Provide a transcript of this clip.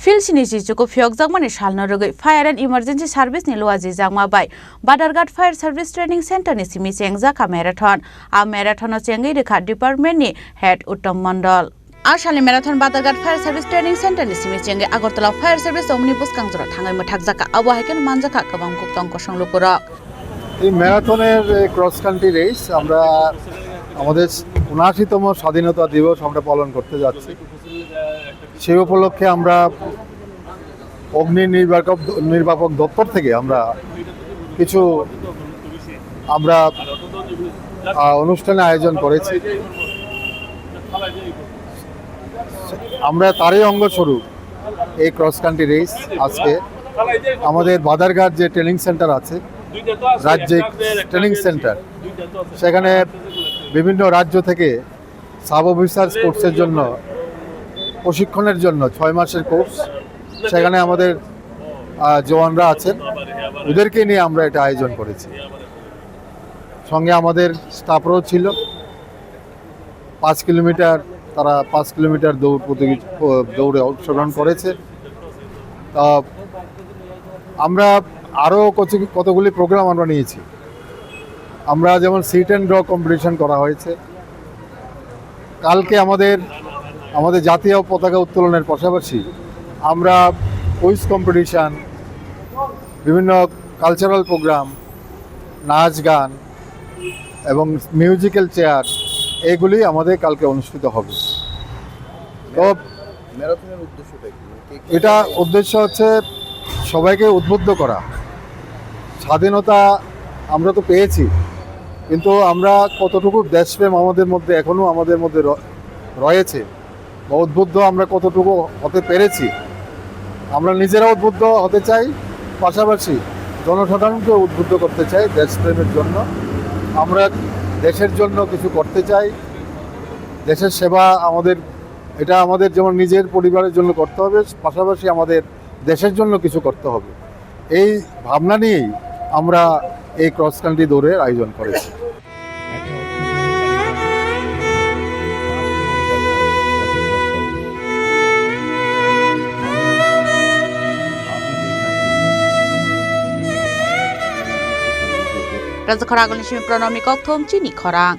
फिल्डसिनि जिजुखौ फियकजाकमानि सालनरगै फायार एन्ड इमार्जेन्सि सार्भिसनि लुवाजि जांमाबाय बादारघाट फायार सार्भिस ट्रेनिं सेन्टारनि सिमी चेंजाखा मैराथन आ मैराथन चेंगै रेखा डिपार्टमेन्टनि हेड उत्तम मण्डल आसामनि marathon Badarghat fire service training सेन्टारनि सिमी चेंगै आगरतला फायार सार्भिस अमनि बुसकांजरा थाङै मोथाकजाका आबहायकेन मानजाका गोबां कुक्तंक संलुकुरक এই ম্যারাথনের ক্রস কান্ট্রি রেস আমরা আমাদের ৭৯তম স্বাধীনতা দিবস আমরা পালন করতে যাচ্ছি। সেই উপলক্ষে আমরা অগ্নি নির্বাপক দপ্তর থেকে আমরা কিছু অনুষ্ঠানে আয়োজন করেছি। আমরা তারই অঙ্গস্বরূপ এই ক্রস কান্ট্রি রেস আজকে আমাদের বাদারঘাট যে ট্রেনিং সেন্টার আছে, রাজ্যিক ট্রেনিং সেন্টার, সেখানে বিভিন্ন রাজ্য থেকে সাব অফিসার কোর্সের জন্য প্রশিক্ষণের জন্য ৬ মাসের কোর্স, সেখানে আমাদের জওয়ানরা আছেন, ওদেরকে নিয়ে আমরা এটা আয়োজন করেছি। সঙ্গে আমাদের স্টাফরাও ছিল। ৫ কিলোমিটার তারা ৫ কিলোমিটার দৌড়ে অংশগ্রহণ করেছে। তা আমরা আরও কতগুলি প্রোগ্রাম আমরা নিয়েছি। আমরা যেমন সিট অ্যান্ড ড্র কম্পিটিশন করা হয়েছে। কালকে আমাদের জাতীয় পতাকা উত্তোলনের পাশাপাশি আমরা কুইজ কম্পিটিশান, বিভিন্ন কালচারাল প্রোগ্রাম, নাচ গান এবং মিউজিক্যাল চেয়ার, এগুলি আমাদের কালকে অনুষ্ঠিত হবে। তো ম্যারাথনের উদ্দেশ্যটা কি? এটা উদ্দেশ্য হচ্ছে সবাইকে উদ্বুদ্ধ করা। স্বাধীনতা আমরা তো পেয়েছি, কিন্তু আমরা কতটুকু দেশপ্রেম আমাদের মধ্যে এখনও আমাদের মধ্যে রয়েছে বা উদ্বুদ্ধ আমরা কতটুকু হতে পেরেছি, আমরা নিজেরা উদ্বুদ্ধ হতে চাই, পাশাপাশি জনসাধারণকে উদ্বুদ্ধ করতে চাই দেশপ্রেমের জন্য। আমরা দেশের জন্য কিছু করতে চাই, দেশের সেবা এটা আমাদের যেমন নিজের পরিবারের জন্য করতে হবে, পাশাপাশি আমাদের দেশের জন্য কিছু করতে হবে। এই ভাবনা নিয়েই আমরা এই ক্রস কান্ট্রি দৌড়ের আয়োজন করেছি। রাজা খরাগনি সিমি প্রণমী কক্থম চিনি খরাং।